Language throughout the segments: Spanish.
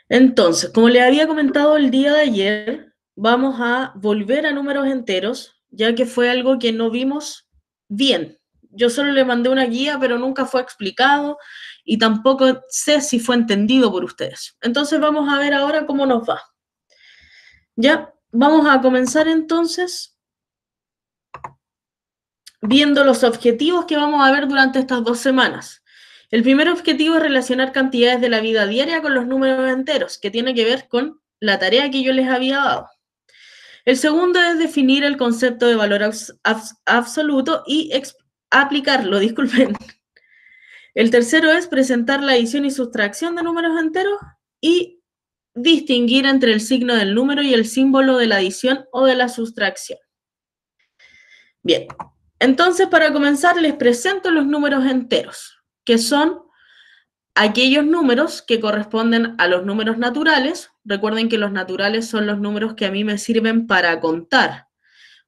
Entonces, como les había comentado el día de ayer, vamos a volver a números enteros, ya que fue algo que no vimos bien. Yo solo le mandé una guía, pero nunca fue explicado y tampoco sé si fue entendido por ustedes. Entonces, vamos a ver ahora cómo nos va. Ya, vamos a comenzar entonces viendo los objetivos que vamos a ver durante estas 2 semanas. El primer objetivo es relacionar cantidades de la vida diaria con los números enteros, que tiene que ver con la tarea que yo les había dado. El segundo es definir el concepto de valor absoluto y aplicarlo, disculpen. El tercero es presentar la adición y sustracción de números enteros y distinguir entre el signo del número y el símbolo de la adición o de la sustracción. Bien, entonces para comenzar les presento los números enteros, que son aquellos números que corresponden a los números naturales. Recuerden que los naturales son los números que a mí me sirven para contar.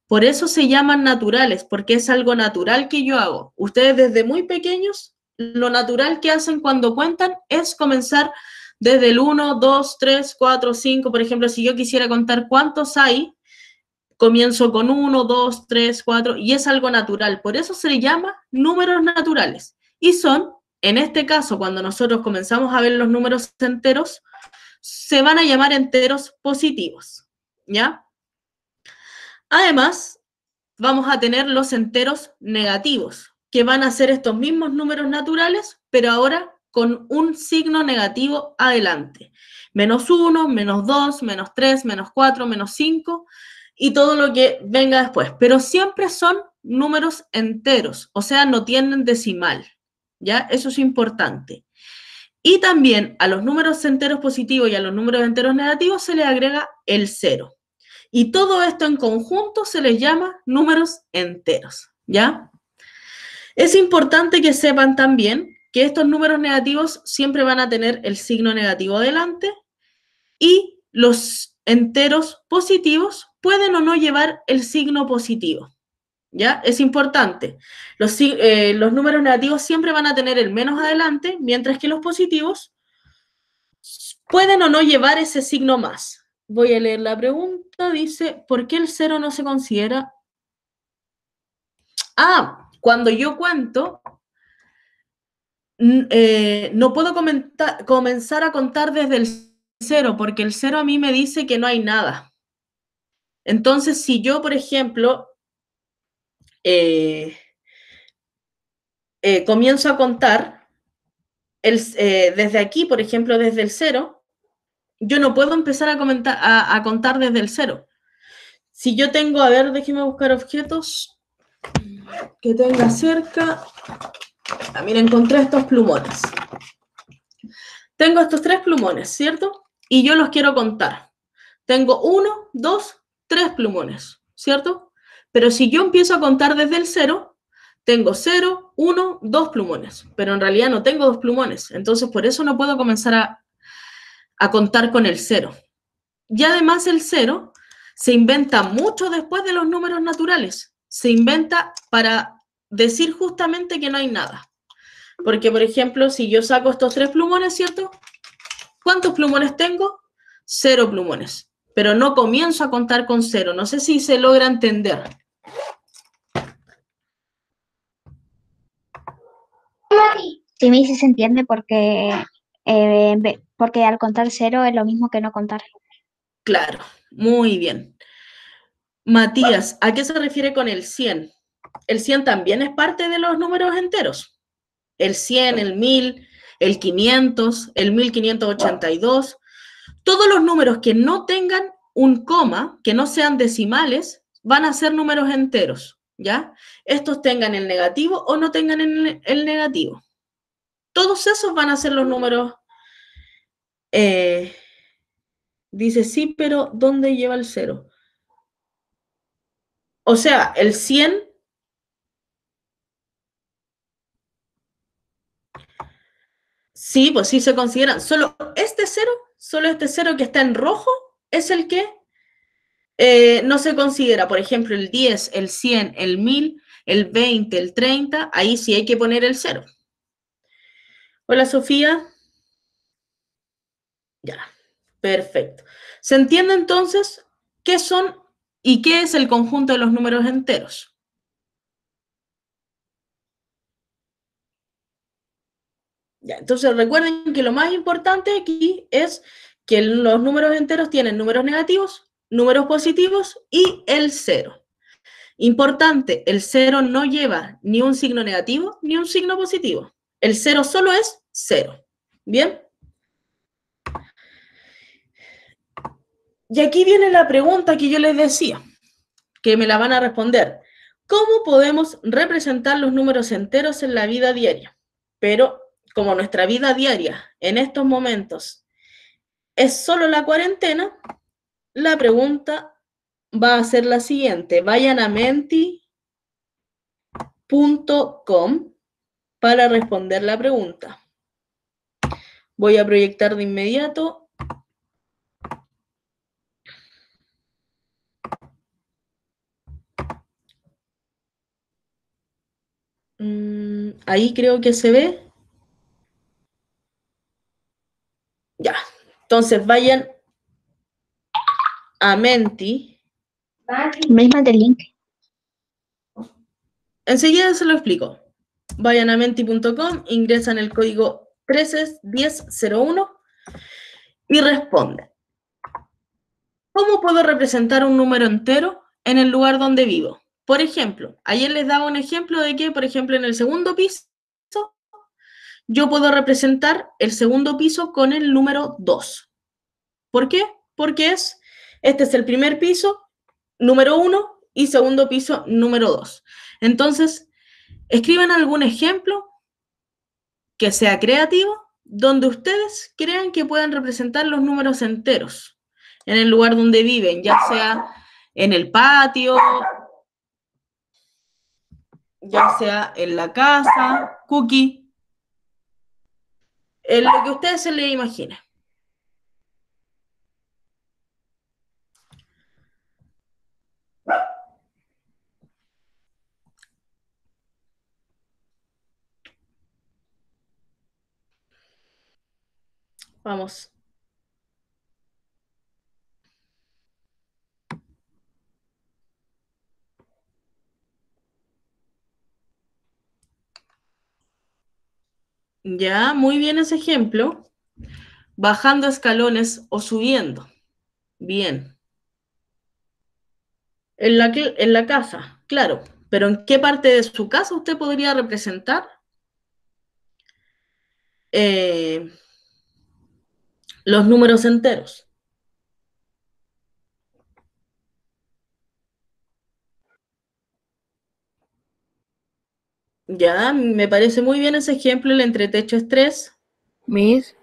Por eso se llaman naturales, porque es algo natural que yo hago. Ustedes desde muy pequeños, lo natural que hacen cuando cuentan es comenzar desde el 1, 2, 3, 4, 5. Por ejemplo, si yo quisiera contar cuántos hay, comienzo con 1, 2, 3, 4, y es algo natural. Por eso se le llama números naturales. Y son, en este caso, cuando nosotros comenzamos a ver los números enteros, se van a llamar enteros positivos, ¿ya? Además, vamos a tener los enteros negativos, que van a ser estos mismos números naturales, pero ahora con un signo negativo adelante. -1, -2, -3, -4, -5 y todo lo que venga después. Pero siempre son números enteros, o sea, no tienen decimal. ¿Ya? Eso es importante. Y también a los números enteros positivos y a los números enteros negativos se les agrega el 0. Y todo esto en conjunto se les llama números enteros, ¿ya? Es importante que sepan también que estos números negativos siempre van a tener el signo negativo adelante y los enteros positivos pueden o no llevar el signo positivo, ¿ya? Es importante. Los números negativos siempre van a tener el menos adelante, mientras que los positivos pueden o no llevar ese signo más. Voy a leer la pregunta, dice, ¿por qué el 0 no se considera? Cuando yo cuento, no puedo comenzar a contar desde el 0, porque el 0 a mí me dice que no hay nada. Entonces, si yo, por ejemplo, comienzo a contar desde aquí, por ejemplo, desde el 0, yo no puedo empezar a contar desde el 0. Si yo tengo, a ver, déjeme buscar objetos que tenga cerca. Mira, encontré estos plumones. Tengo estos 3 plumones, ¿cierto? Y yo los quiero contar. Tengo 1, 2, 3 plumones, ¿cierto? Pero si yo empiezo a contar desde el 0, tengo 0, 1, 2 plumones. Pero en realidad no tengo 2 plumones. Entonces, por eso no puedo comenzar a contar con el 0. Y además el 0 se inventa mucho después de los números naturales. Se inventa para decir justamente que no hay nada. Porque, por ejemplo, si yo saco estos 3 plumones, ¿cierto? ¿Cuántos plumones tengo? 0 plumones. Pero no comienzo a contar con 0. No sé si se logra entender. Sí, me dice se entiende porque al contar 0 es lo mismo que no contar. Claro, muy bien. Matías, ¿a qué se refiere con el 100? El 100 también es parte de los números enteros. El 100, el 1000, el 500, el 1582. Todos los números que no tengan un coma, que no sean decimales, van a ser números enteros, ¿ya? Estos tengan el negativo o no tengan el negativo. Todos esos van a ser los números. Dice, sí, pero ¿dónde lleva el 0? O sea, el 100, sí, pues sí se consideran. Solo este 0 que está en rojo, es el que no se considera. Por ejemplo, el 10, el 100, el 1000, el 20, el 30, ahí sí hay que poner el 0. Hola, Sofía. Ya. Perfecto. ¿Se entiende entonces qué son y qué es el conjunto de los números enteros? Ya, entonces recuerden que lo más importante aquí es que los números enteros tienen números negativos, números positivos y el cero. Importante, el cero no lleva ni un signo negativo ni un signo positivo. El cero solo es cero. ¿Bien? Y aquí viene la pregunta que yo les decía, que me la van a responder. ¿Cómo podemos representar los números enteros en la vida diaria? Pero como nuestra vida diaria en estos momentos es solo la cuarentena, la pregunta va a ser la siguiente. Vayan a menti.com para responder la pregunta. Voy a proyectar de inmediato. Ahí creo que se ve. Ya. Entonces vayan a Menti. Misma del link. Enseguida se lo explico. Vayan a menti.com, ingresan el código 131001 y responden. ¿Cómo puedo representar un número entero en el lugar donde vivo? Por ejemplo, ayer les daba un ejemplo de que, por ejemplo, en el segundo piso, yo puedo representar el segundo piso con el número 2. ¿Por qué? Porque este es el primer piso, número 1, y segundo piso, número 2. Entonces, escriban algún ejemplo que sea creativo, donde ustedes crean que puedan representar los números enteros en el lugar donde viven, ya sea en el patio, ya sea en la casa, cookie, en lo que ustedes se les imagine. Vamos. Ya, muy bien ese ejemplo. Bajando escalones o subiendo. Bien. En la casa, claro. Pero ¿en qué parte de su casa usted podría representar los números enteros? Ya, me parece muy bien ese ejemplo, el entretecho es 3. Miss,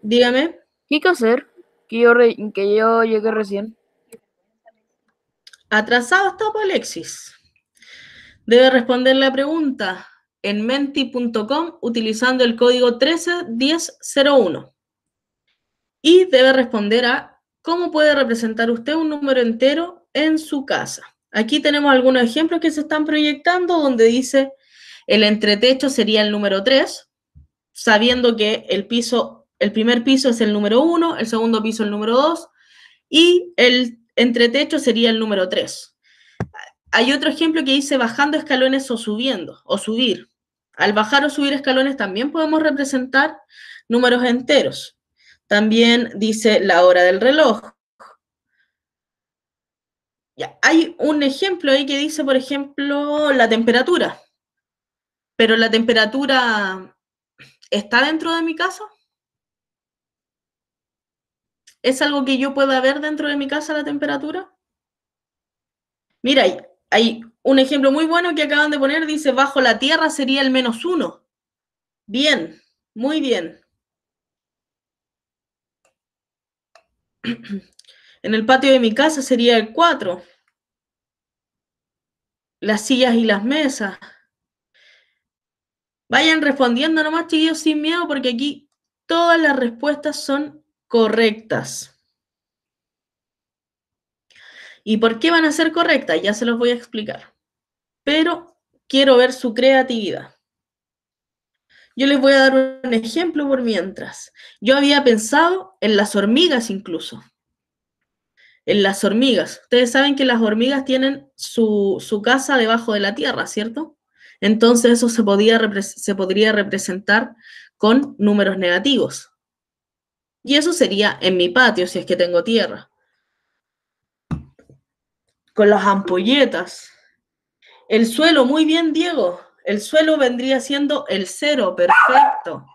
Dígame. ¿qué hay que hacer? Que yo llegué recién. Atrasado está por Alexis. Debe responder la pregunta en menti.com utilizando el código 131001. Y debe responder a ¿cómo puede representar usted un número entero en su casa? Aquí tenemos algunos ejemplos que se están proyectando donde dice el entretecho sería el número 3, sabiendo que el primer piso es el número 1, el segundo piso el número 2 y el entretecho sería el número 3. Hay otro ejemplo que dice bajando escalones o subiendo, o subir. Al bajar o subir escalones también podemos representar números enteros. También dice la hora del reloj. Ya, hay un ejemplo ahí que dice, por ejemplo, la temperatura. Pero la temperatura está dentro de mi casa. ¿Es algo que yo pueda ver dentro de mi casa la temperatura? Mira, hay un ejemplo muy bueno que acaban de poner, dice, bajo la tierra sería el -1. Bien, muy bien. En el patio de mi casa sería el 4. Las sillas y las mesas. Vayan respondiendo nomás, chiquillos, sin miedo, porque aquí todas las respuestas son correctas. ¿Y por qué van a ser correctas? Ya se los voy a explicar. Pero quiero ver su creatividad. Yo les voy a dar un ejemplo por mientras. Yo había pensado en las hormigas incluso. En las hormigas. Ustedes saben que las hormigas tienen su casa debajo de la tierra, ¿cierto? Entonces eso se podría representar con números negativos. Y eso sería en mi patio, si es que tengo tierra. Con las ampolletas. El suelo, muy bien, Diego. El suelo vendría siendo el 0, perfecto.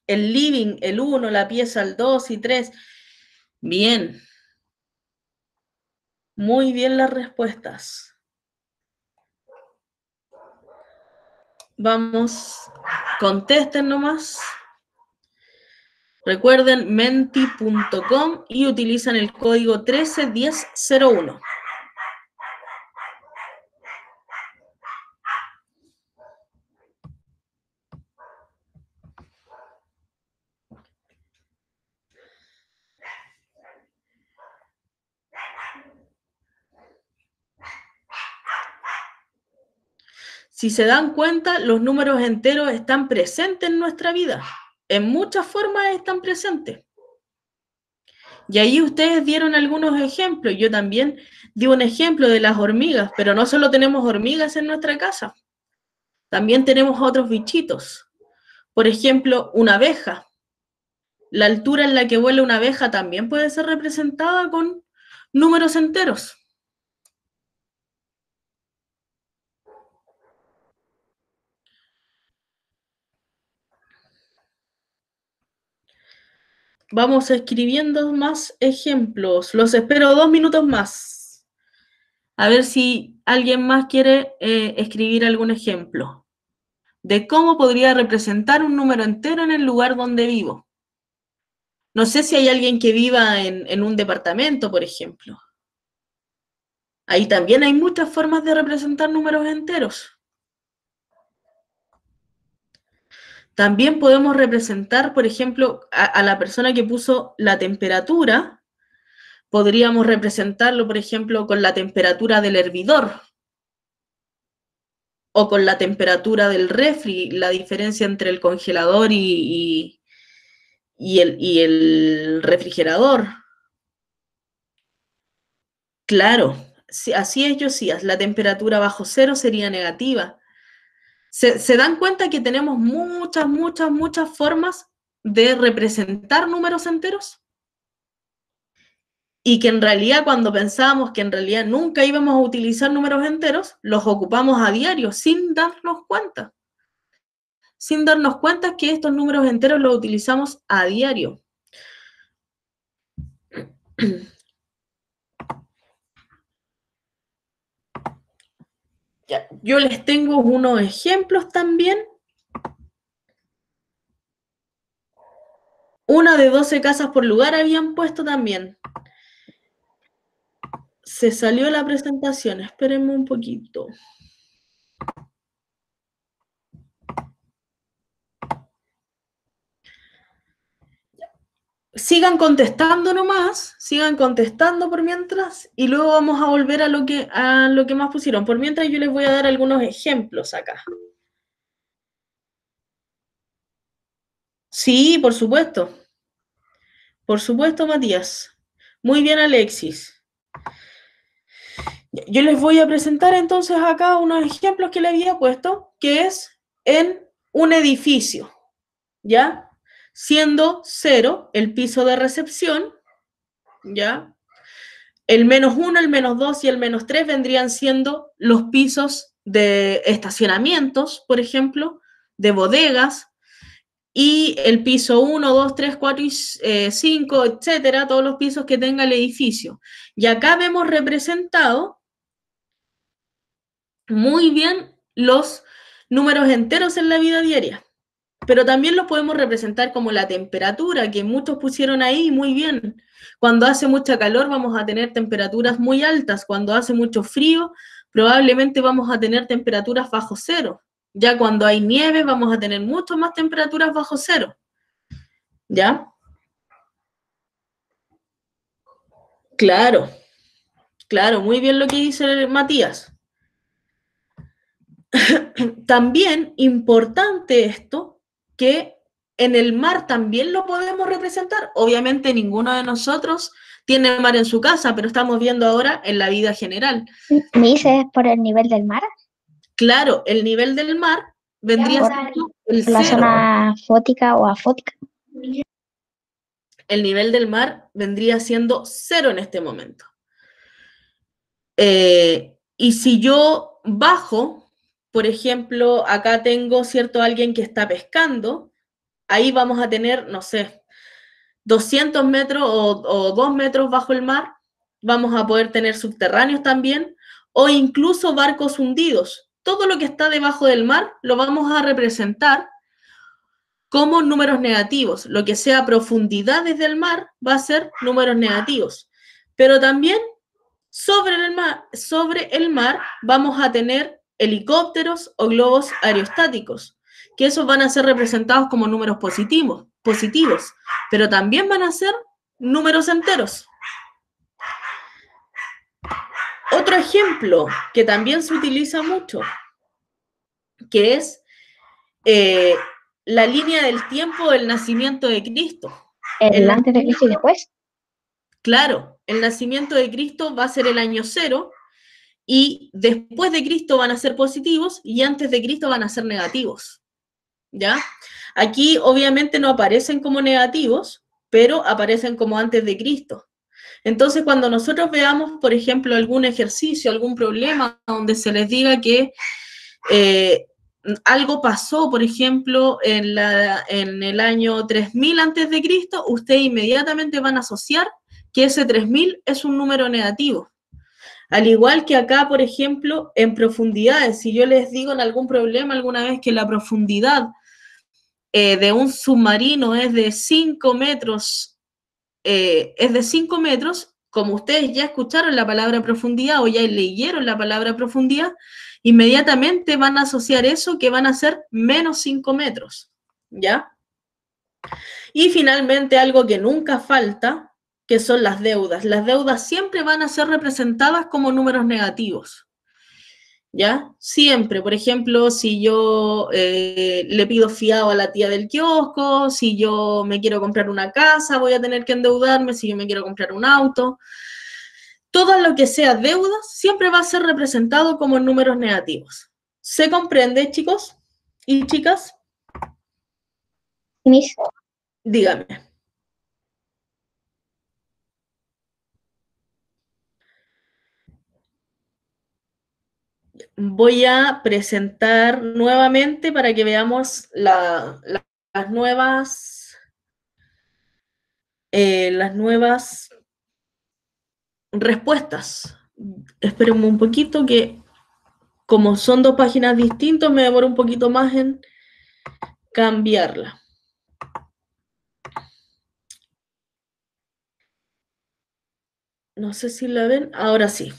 El living, el 1, la pieza, el 2 y 3. Bien. Muy bien las respuestas. Vamos, contesten nomás. Recuerden menti.com y utilizan el código 131001. Si se dan cuenta, los números enteros están presentes en nuestra vida. En muchas formas están presentes. Y ahí ustedes dieron algunos ejemplos. Yo también di un ejemplo de las hormigas, pero no solo tenemos hormigas en nuestra casa. También tenemos otros bichitos. Por ejemplo, una abeja. La altura en la que vuela una abeja también puede ser representada con números enteros. Vamos escribiendo más ejemplos. Los espero 2 minutos más. A ver si alguien más quiere escribir algún ejemplo de cómo podría representar un número entero en el lugar donde vivo. No sé si hay alguien que viva en un departamento, por ejemplo. Ahí también hay muchas formas de representar números enteros. También podemos representar, por ejemplo, a la persona que puso la temperatura. Podríamos representarlo, por ejemplo, con la temperatura del hervidor o con la temperatura del refri, la diferencia entre el congelador y el refrigerador. Claro, así es, Josías, la temperatura bajo cero sería negativa. ¿Se dan cuenta que tenemos muchas formas de representar números enteros? Y que en realidad cuando pensábamos que en realidad nunca íbamos a utilizar números enteros, los ocupamos a diario sin darnos cuenta. Sin darnos cuenta que estos números enteros los utilizamos a diario. Ya, yo les tengo unos ejemplos también. Una de 12 casas por lugar habían puesto también. Se salió la presentación, espérenme un poquito. Sigan contestando nomás, sigan contestando por mientras, y luego vamos a volver a lo que más pusieron. Por mientras yo les voy a dar algunos ejemplos acá. Sí, por supuesto. Por supuesto, Matías. Muy bien, Alexis. Yo les voy a presentar entonces acá unos ejemplos que le había puesto, que es en un edificio, ¿ya? Siendo 0 el piso de recepción, ¿ya? El -1, el -2 y el -3 vendrían siendo los pisos de estacionamientos, por ejemplo, de bodegas, y el piso 1, 2, 3, 4 y 5, etcétera, todos los pisos que tenga el edificio. Y acá vemos representado muy bien los números enteros en la vida diaria, pero también los podemos representar como la temperatura, que muchos pusieron ahí muy bien. Cuando hace mucha calor vamos a tener temperaturas muy altas, cuando hace mucho frío probablemente vamos a tener temperaturas bajo cero. Ya cuando hay nieve vamos a tener mucho más temperaturas bajo cero, ¿ya? Claro, claro, muy bien lo que dice Matías. También importante esto, que en el mar también lo podemos representar. Obviamente ninguno de nosotros tiene mar en su casa, pero estamos viendo ahora en la vida general. ¿Me dices por el nivel del mar? Claro, el nivel del mar vendría Por siendo el la cero. zona fótica o afótica. El nivel del mar vendría siendo cero en este momento. Y si yo bajo, por ejemplo, acá tengo, ¿cierto?, alguien que está pescando, ahí vamos a tener, no sé, 200 metros o 2 metros bajo el mar, vamos a poder tener subterráneos también, o incluso barcos hundidos. Todo lo que está debajo del mar lo vamos a representar como números negativos. Lo que sea profundidades del mar va a ser números negativos. Pero también sobre el mar vamos a tener helicópteros o globos aerostáticos, que esos van a ser representados como números positivos, pero también van a ser números enteros. Otro ejemplo que también se utiliza mucho, que es la línea del tiempo del nacimiento de Cristo. El antes de Cristo y después. Claro, el nacimiento de Cristo va a ser el año 0, y después de Cristo van a ser positivos y antes de Cristo van a ser negativos. ¿Ya? Aquí obviamente no aparecen como negativos, pero aparecen como antes de Cristo. Entonces, cuando nosotros veamos, por ejemplo, algún ejercicio, algún problema donde se les diga que algo pasó, por ejemplo, en el año 3000 antes de Cristo, ustedes inmediatamente van a asociar que ese 3000 es un número negativo. Al igual que acá, por ejemplo, en profundidades, si yo les digo en algún problema alguna vez que la profundidad de un submarino es de 5 metros, como ustedes ya escucharon la palabra profundidad o ya leyeron la palabra profundidad, inmediatamente van a asociar eso que van a ser menos 5 metros, ¿ya? Y finalmente algo que nunca falta, que son las deudas. Las deudas siempre van a ser representadas como números negativos, ¿ya? Siempre, por ejemplo, si yo le pido fiado a la tía del kiosco, si yo me quiero comprar una casa, voy a tener que endeudarme, si yo me quiero comprar un auto. Todo lo que sea deuda siempre va a ser representado como números negativos. ¿Se comprende, chicos y chicas? Miss, Dígame. Voy a presentar nuevamente para que veamos las nuevas respuestas. Espérenme un poquito que como son dos páginas distintas me demoro un poquito más en cambiarla. No sé si la ven, ahora sí.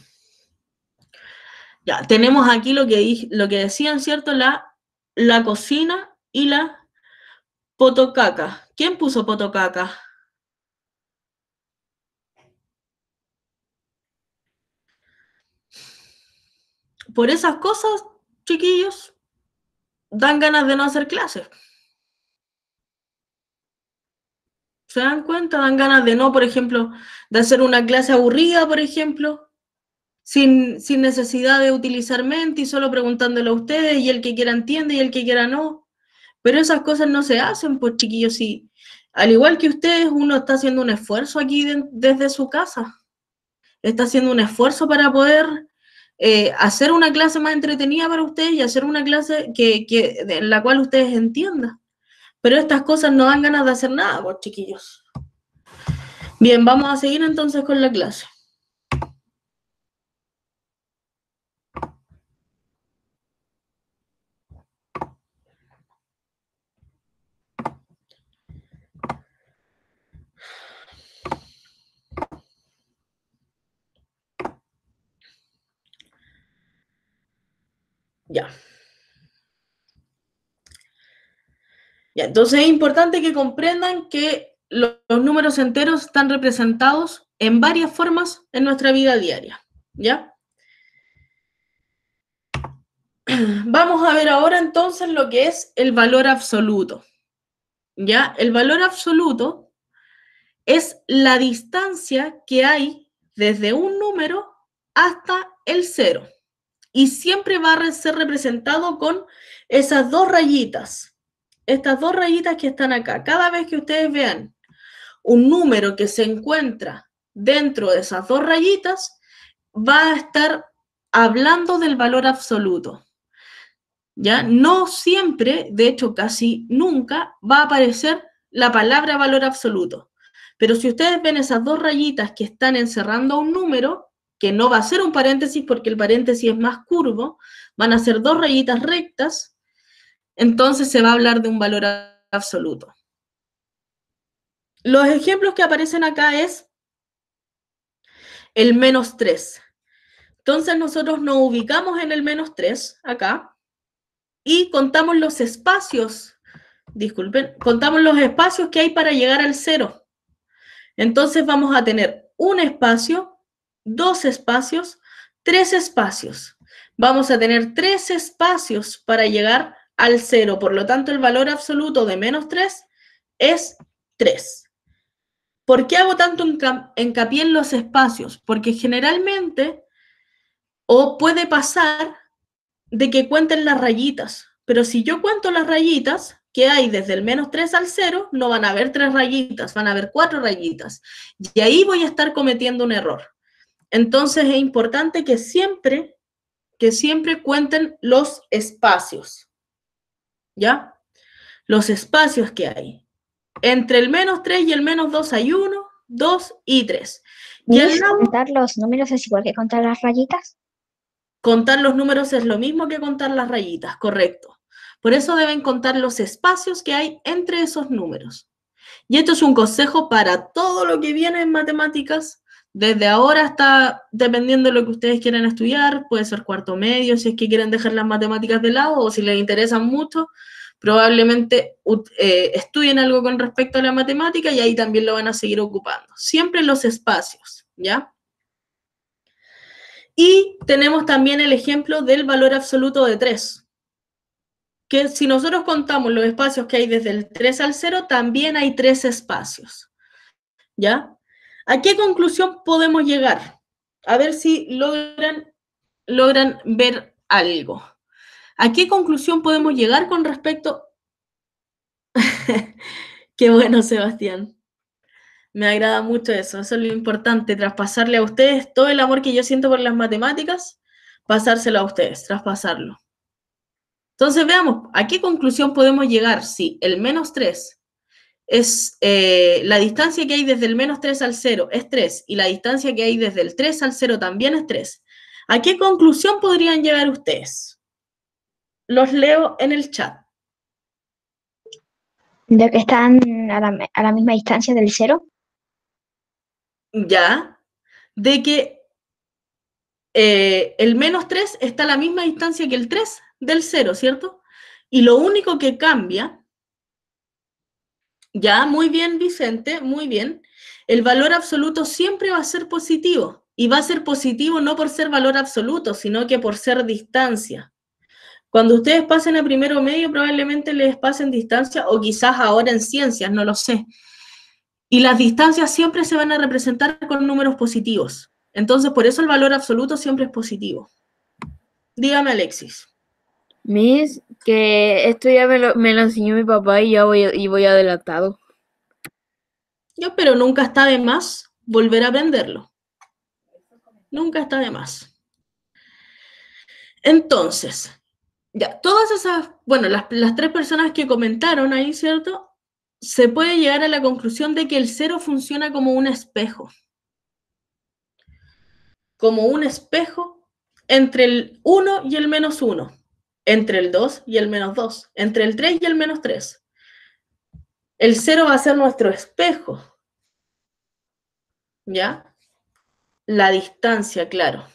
Ya, tenemos aquí lo que decían, ¿cierto? La cocina y la potocaca. ¿Quién puso potocaca? Por esas cosas, chiquillos, dan ganas de no hacer clases. ¿Se dan cuenta? Dan ganas de no, por ejemplo, de hacer una clase aburrida, por ejemplo, sin necesidad de utilizar mente y solo preguntándole a ustedes y el que quiera entiende y el que quiera no. Pero esas cosas no se hacen, pues chiquillos, sí. Al igual que ustedes, uno está haciendo un esfuerzo aquí desde su casa. Está haciendo un esfuerzo para poder hacer una clase más entretenida para ustedes y hacer una clase en la cual ustedes entiendan. Pero estas cosas no dan ganas de hacer nada, pues chiquillos. Bien, vamos a seguir entonces con la clase. Ya. Entonces es importante que comprendan que los números enteros están representados en varias formas en nuestra vida diaria, ¿ya? Vamos a ver ahora entonces lo que es el valor absoluto, ¿ya? El valor absoluto es la distancia que hay desde un número hasta el 0 y siempre va a ser representado con esas dos rayitas. Estas dos rayitas que están acá. Cada vez que ustedes vean un número que se encuentra dentro de esas dos rayitas, va a estar hablando del valor absoluto. ¿Ya? No siempre, de hecho casi nunca, va a aparecer la palabra valor absoluto. Pero si ustedes ven esas dos rayitas que están encerrando un número, que no va a ser un paréntesis porque el paréntesis es más curvo, van a ser dos rayitas rectas, entonces se va a hablar de un valor absoluto. Los ejemplos que aparecen acá es el -3. Entonces nosotros nos ubicamos en el -3, acá, y contamos los espacios, disculpen, contamos los espacios que hay para llegar al 0. Entonces vamos a tener un espacio, dos espacios, tres espacios. Vamos a tener tres espacios para llegar al 0. Por lo tanto, el valor absoluto de -3 es 3. ¿Por qué hago tanto hincapié en los espacios? Porque generalmente, o puede pasar, de que cuenten las rayitas. Pero si yo cuento las rayitas que hay desde el -3 al 0, no van a haber 3 rayitas, van a haber 4 rayitas. Y ahí voy a estar cometiendo un error. Entonces es importante que siempre cuenten los espacios. ¿Ya? Los espacios que hay. Entre el -3 y el -2 hay 1, 2 y 3. Y ¿Miss, contar los números es igual que contar las rayitas? Contar los números es lo mismo que contar las rayitas, correcto. Por eso deben contar los espacios que hay entre esos números. Y esto es un consejo para todo lo que viene en matemáticas, desde ahora hasta, dependiendo de lo que ustedes quieran estudiar, puede ser cuarto medio, si es que quieren dejar las matemáticas de lado o si les interesan mucho, probablemente estudien algo con respecto a la matemática y ahí también lo van a seguir ocupando. Siempre los espacios, ¿ya? Y tenemos también el ejemplo del valor absoluto de 3, que si nosotros contamos los espacios que hay desde el 3 al 0, también hay 3 espacios, ¿ya? ¿A qué conclusión podemos llegar? A ver si logran ver algo. ¿A qué conclusión podemos llegar con respecto? Qué bueno, Sebastián. Me agrada mucho eso es lo importante, traspasarle a ustedes todo el amor que yo siento por las matemáticas, pasárselo a ustedes, traspasarlo. Entonces veamos, ¿a qué conclusión podemos llegar si el -3 es la distancia que hay desde el -3 al 0 es 3 y la distancia que hay desde el 3 al 0 también es 3? ¿A qué conclusión podrían llegar ustedes? Los leo en el chat. ¿De que están a la misma distancia del 0? Ya, de que el -3 está a la misma distancia que el 3 del 0, ¿cierto? Y lo único que cambia, ya, muy bien, Vicente, muy bien, el valor absoluto siempre va a ser positivo, y va a ser positivo no por ser valor absoluto, sino que por ser distancia. Cuando ustedes pasen a primero medio, probablemente les pasen distancia, o quizás ahora en ciencias, no lo sé. Y las distancias siempre se van a representar con números positivos. Entonces, por eso el valor absoluto siempre es positivo. Dígame, Alexis. Miss, que esto ya me lo enseñó mi papá y ya voy adelantado. Pero nunca está de más volver a aprenderlo. Nunca está de más. Entonces, ya, todas esas, bueno, las 3 personas que comentaron ahí, ¿cierto? Se puede llegar a la conclusión de que el 0 funciona como un espejo. Como un espejo entre el 1 y el -1. Entre el 2 y el -2. Entre el 3 y el -3. El 0 va a ser nuestro espejo. ¿Ya? La distancia, claro.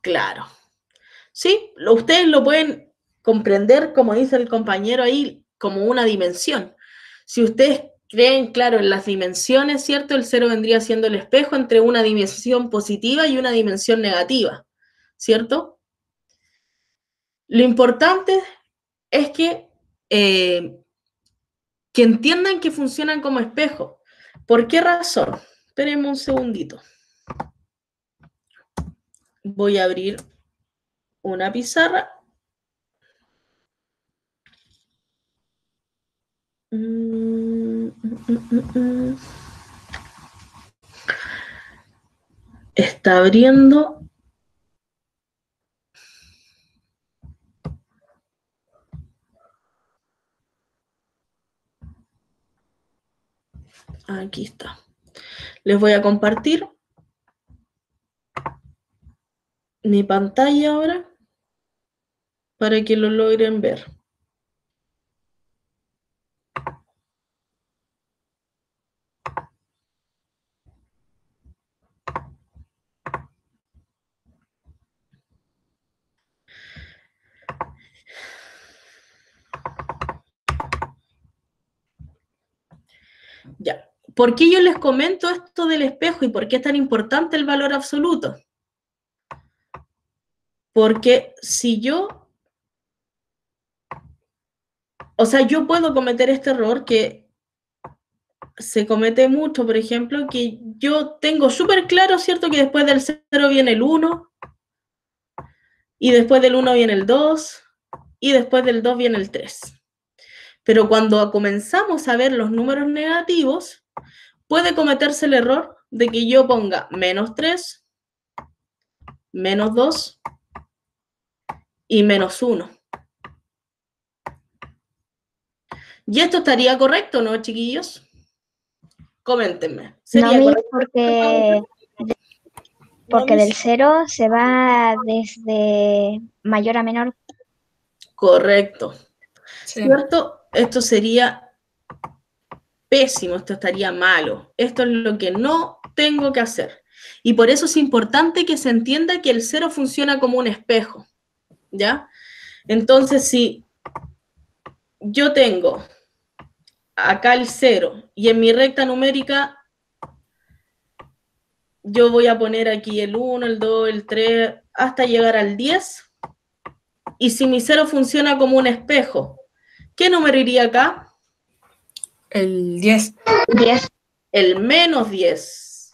Claro. Sí, ustedes lo pueden comprender, como dice el compañero ahí, como una dimensión. Si ustedes creen, claro, en las dimensiones, ¿cierto? El cero vendría siendo el espejo entre una dimensión positiva y una dimensión negativa, ¿cierto? Lo importante es que entiendan que funcionan como espejo. ¿Por qué razón? Espérenme un segundito. Voy a abrir una pizarra. Está abriendo. Aquí está. Les voy a compartir mi pantalla ahora para que lo logren ver. Ya. ¿Por qué yo les comento esto del espejo y por qué es tan importante el valor absoluto? Porque si yo, yo puedo cometer este error que se comete mucho, por ejemplo, que yo tengo súper claro, ¿cierto? Que después del 0 viene el 1, y después del 1 viene el 2, y después del 2 viene el 3. Pero cuando comenzamos a ver los números negativos, puede cometerse el error de que yo ponga menos 3, menos 2 y menos 1. ¿Y esto estaría correcto, no, chiquillos? Coméntenme. ¿Sería No, correcto? porque del 0 se va desde mayor a menor. Correcto. Sí. ¿Cierto? Esto sería pésimo, esto estaría malo. Esto es lo que no tengo que hacer. Y por eso es importante que se entienda que el 0 funciona como un espejo, ¿ya? Entonces, si yo tengo acá el 0 y en mi recta numérica yo voy a poner aquí el 1, el 2, el 3, hasta llegar al 10. Y si mi 0 funciona como un espejo, ¿qué número iría acá? El 10. 10. El menos 10.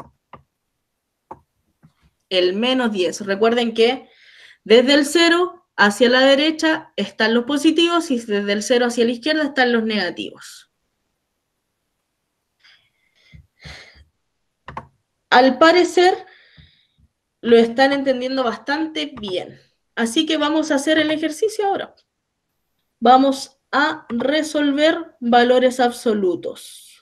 El menos 10. Recuerden que desde el 0 hacia la derecha están los positivos y desde el 0 hacia la izquierda están los negativos. Al parecer, lo están entendiendo bastante bien. Así que vamos a hacer el ejercicio ahora. Vamos a resolver valores absolutos.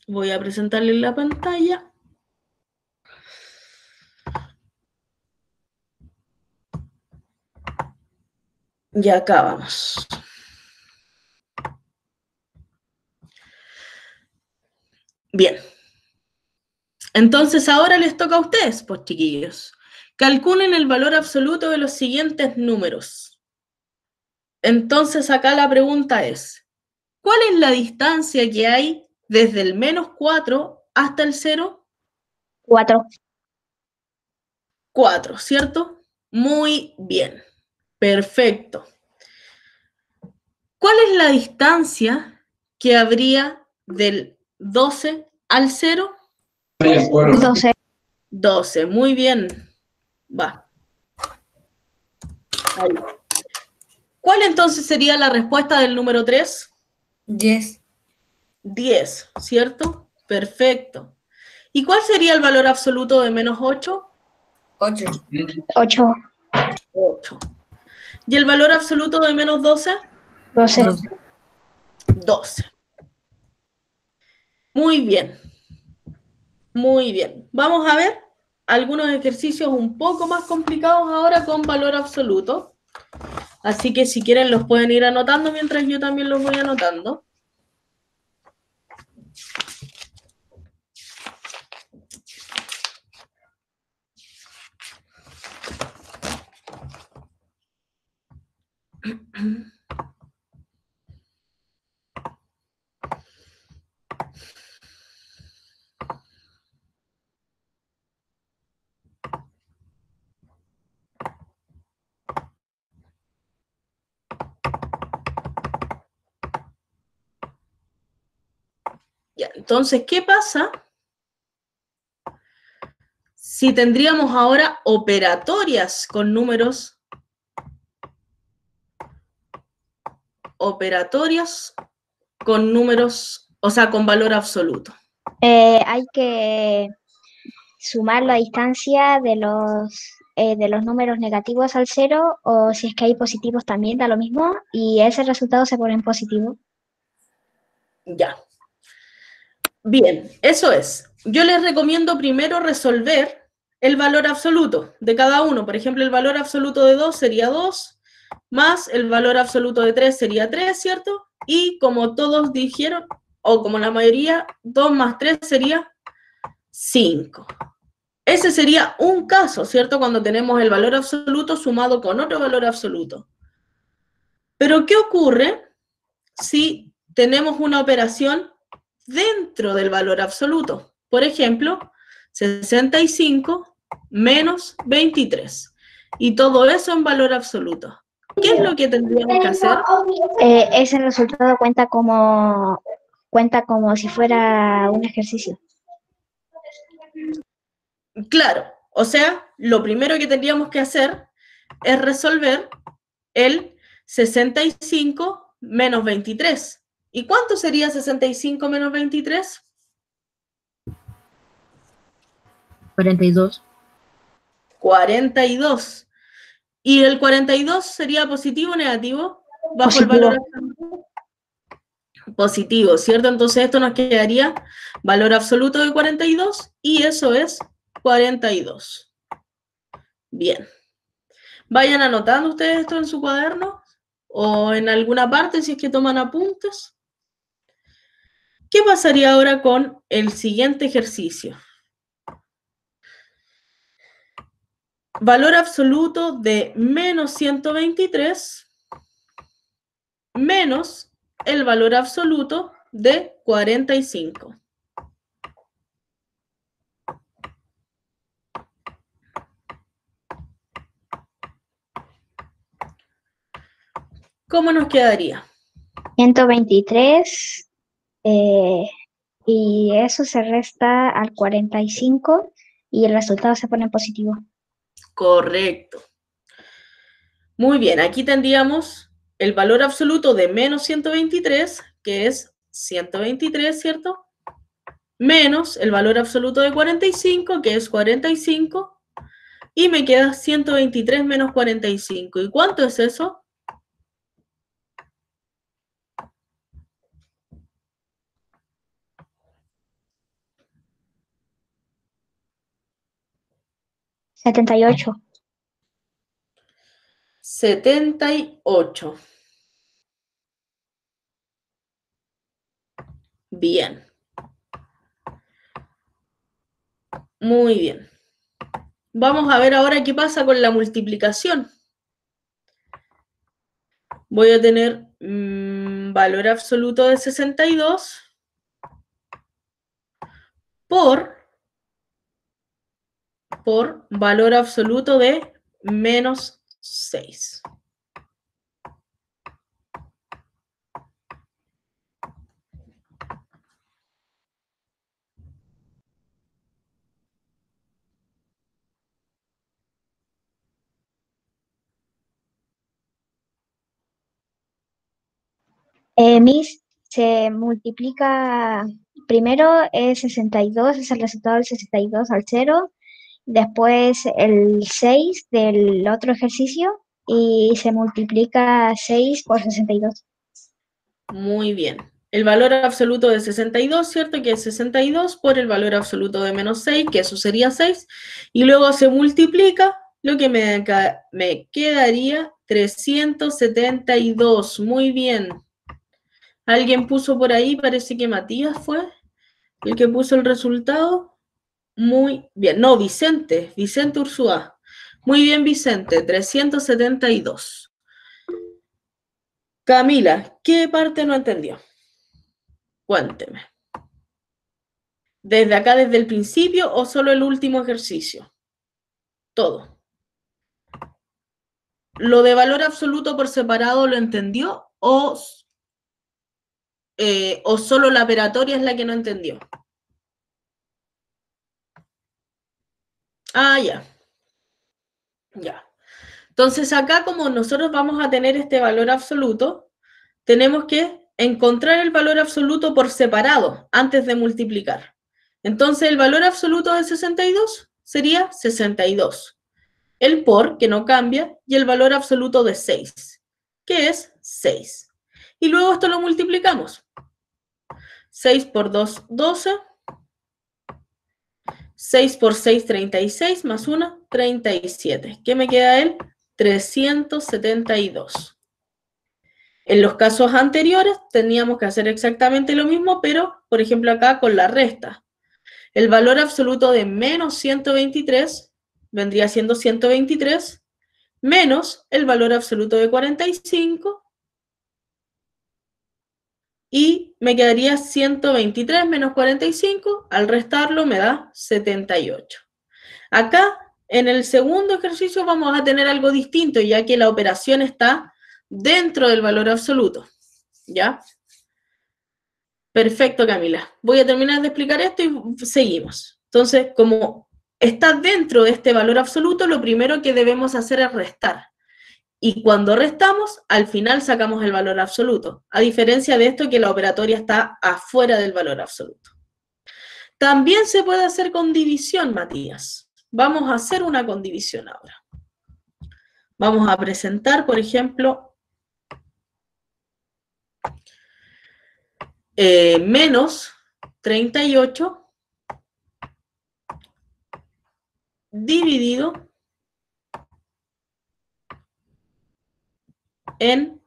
Voy a presentarles la pantalla. Y acá vamos. Bien. Entonces ahora les toca a ustedes, pues chiquillos. Calculen el valor absoluto de los siguientes números. Entonces acá la pregunta es, ¿cuál es la distancia que hay desde el menos 4 hasta el 0? 4. 4, ¿cierto? Muy bien. Perfecto. ¿Cuál es la distancia que habría del 12 al 0? 12. 12, muy bien. Va. Ahí. ¿Cuál entonces sería la respuesta del número 3? 10. 10, ¿cierto? Perfecto. ¿Y cuál sería el valor absoluto de menos 8? 8. 8. 8. ¿Y el valor absoluto de menos 12? 12. 12. Muy bien. Muy bien. Vamos a ver algunos ejercicios un poco más complicados ahora con valor absoluto. Así que si quieren los pueden ir anotando mientras yo también los voy anotando. Ya, entonces, ¿qué pasa si tendríamos ahora operatorias con números? Operatorias con números, o sea, con valor absoluto. Hay que sumar la distancia de los números negativos al cero, o si es que hay positivos también da lo mismo, y ese resultado se pone en positivo. Ya. Bien, eso es. Yo les recomiendo primero resolver el valor absoluto de cada uno. Por ejemplo, el valor absoluto de 2 sería 2, más el valor absoluto de 3 sería 3, ¿cierto? Y como todos dijeron, o como la mayoría, 2 más 3 sería 5. Ese sería un caso, ¿cierto? Cuando tenemos el valor absoluto sumado con otro valor absoluto. Pero, ¿qué ocurre si tenemos una operación dentro del valor absoluto? Por ejemplo, 65 menos 23. Y todo eso en valor absoluto. ¿Qué es lo que tendríamos que hacer? Ese resultado cuenta como si fuera un ejercicio. Claro, o sea, lo primero que tendríamos que hacer es resolver el 65 menos 23. ¿Y cuánto sería 65 menos 23? 42. 42. ¿Y el 42 sería positivo o negativo? Bajo Positivo. el valor absoluto. Positivo, ¿cierto? Entonces esto nos quedaría valor absoluto de 42 y eso es 42. Bien. Vayan anotando ustedes esto en su cuaderno o en alguna parte si es que toman apuntes. ¿Qué pasaría ahora con el siguiente ejercicio? Valor absoluto de menos 123 menos el valor absoluto de 45. ¿Cómo nos quedaría? 123, y eso se resta al 45 y el resultado se pone en positivo. Correcto. Muy bien, aquí tendríamos el valor absoluto de menos 123, que es 123, ¿cierto? Menos el valor absoluto de 45, que es 45, y me queda 123 menos 45. ¿Y cuánto es eso? 78. 78. Bien. Muy bien. Vamos a ver ahora qué pasa con la multiplicación. Voy a tener valor absoluto de 62 por valor absoluto de menos 6. Miss, se multiplica, primero es 62, es el resultado del 62 al 0, después el 6 del otro ejercicio y se multiplica 6 por 62. Muy bien. El valor absoluto de 62, ¿cierto? Que es 62 por el valor absoluto de menos 6, que eso sería 6. Y luego se multiplica, lo que me quedaría 372. Muy bien. ¿Alguien puso por ahí? Parece que Matías fue el que puso el resultado. Muy bien. No, Vicente. Vicente Ursúa. Muy bien, Vicente. 372. Camila, ¿qué parte no entendió? Cuénteme. ¿Desde acá, desde el principio o solo el último ejercicio? Todo. ¿Lo de valor absoluto por separado lo entendió o solo la operatoria es la que no entendió? Ah, ya. Ya. Entonces acá, como nosotros vamos a tener este valor absoluto, tenemos que encontrar el valor absoluto por separado antes de multiplicar. Entonces el valor absoluto de 62 sería 62. El por, que no cambia, y el valor absoluto de 6, que es 6. Y luego esto lo multiplicamos. 6 por 2, 12. 6 por 6, 36, más 1, 37. ¿Qué me queda él? 372. En los casos anteriores teníamos que hacer exactamente lo mismo, pero, por ejemplo, acá con la resta. El valor absoluto de menos 123 vendría siendo 123, menos el valor absoluto de 45, y me quedaría 123 menos 45, al restarlo me da 78. Acá, en el segundo ejercicio, vamos a tener algo distinto, ya que la operación está dentro del valor absoluto, ¿ya? Perfecto, Camila. Voy a terminar de explicar esto y seguimos. Entonces, como está dentro de este valor absoluto, lo primero que debemos hacer es restar. Y cuando restamos, al final sacamos el valor absoluto, a diferencia de esto que la operatoria está afuera del valor absoluto. También se puede hacer con división, Matías. Vamos a hacer una con división ahora. Vamos a presentar, por ejemplo, menos 38 dividido en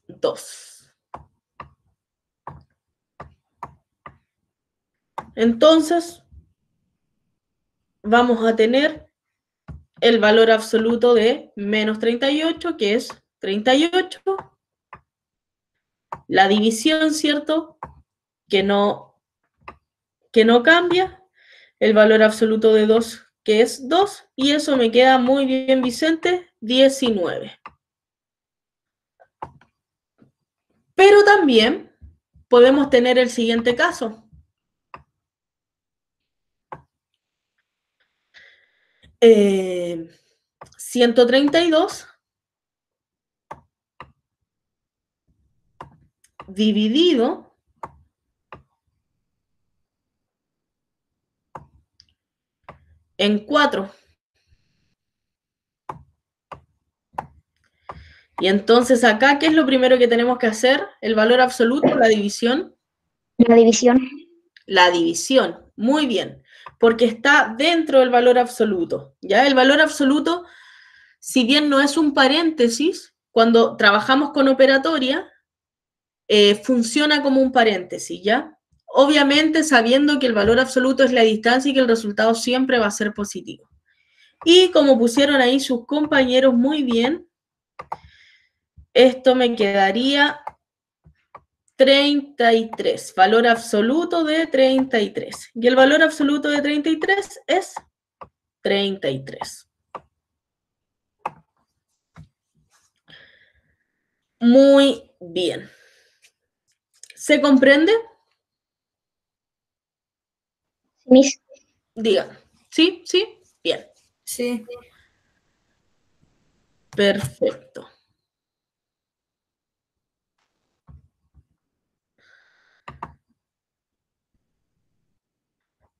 2. Entonces, vamos a tener el valor absoluto de menos 38, que es 38. La división, ¿cierto? Que no cambia. El valor absoluto de 2, que es 2. Y eso me queda muy bien, Vicente, 19. Pero también podemos tener el siguiente caso. 132 dividido en 4. Y entonces acá, ¿qué es lo primero que tenemos que hacer? El valor absoluto, la división. La división. La división, muy bien, porque está dentro del valor absoluto. ¿Ya? El valor absoluto, si bien no es un paréntesis, cuando trabajamos con operatoria, funciona como un paréntesis, ¿ya? Obviamente sabiendo que el valor absoluto es la distancia y que el resultado siempre va a ser positivo. Y como pusieron ahí sus compañeros muy bien, esto me quedaría 33, valor absoluto de 33. Y el valor absoluto de 33 es 33. Muy bien. ¿Se comprende? Miss. Digan. ¿Sí? ¿Sí? Bien. Sí. Perfecto.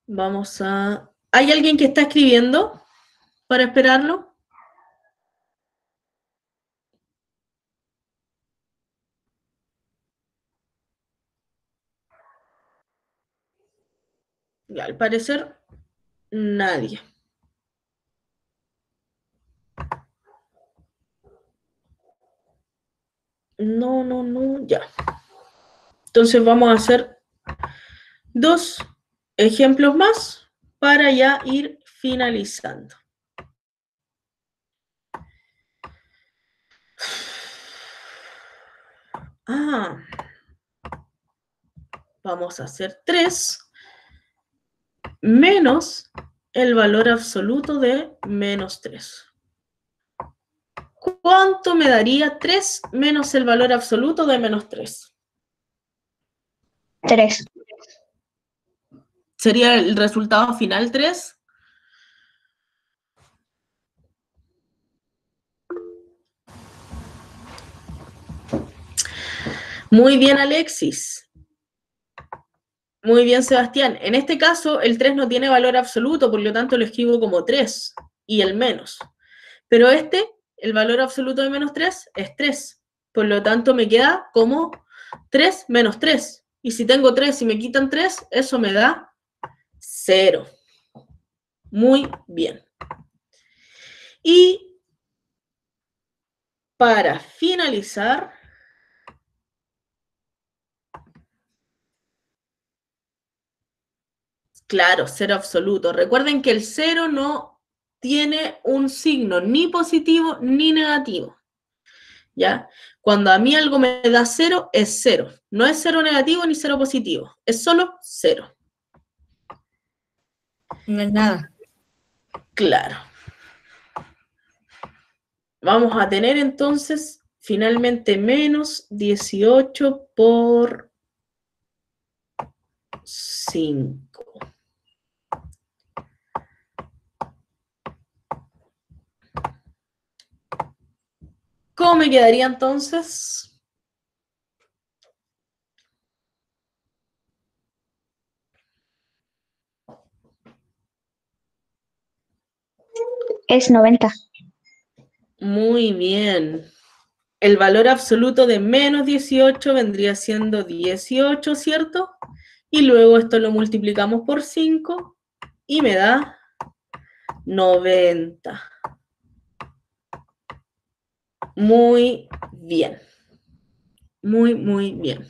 Vamos a... ¿Hay alguien que está escribiendo para esperarlo? Y al parecer, nadie. No, ya. Entonces vamos a hacer 2 ejemplos más para ya ir finalizando. Vamos a hacer 3 menos el valor absoluto de menos 3. ¿Cuánto me daría 3 menos el valor absoluto de menos 3? 3. ¿Sería el resultado final 3? Muy bien, Alexis. Muy bien, Sebastián. En este caso, el 3 no tiene valor absoluto, por lo tanto lo escribo como 3 y el menos. Pero el valor absoluto de menos 3 es 3. Por lo tanto, me queda como 3 menos 3. Y si tengo 3 y me quitan 3, eso me da 0. Muy bien. Y para finalizar, claro, 0 absoluto. Recuerden que el 0 no tiene un signo ni positivo ni negativo. ¿Ya? Cuando a mí algo me da 0, es 0. No es 0 negativo ni 0 positivo. Es solo 0. No es nada. Claro. Vamos a tener entonces finalmente menos 18 por 5. ¿Cómo me quedaría entonces? Es 90. Muy bien. El valor absoluto de menos 18 vendría siendo 18, ¿cierto? Y luego esto lo multiplicamos por 5 y me da 90. Muy bien. Muy, muy bien.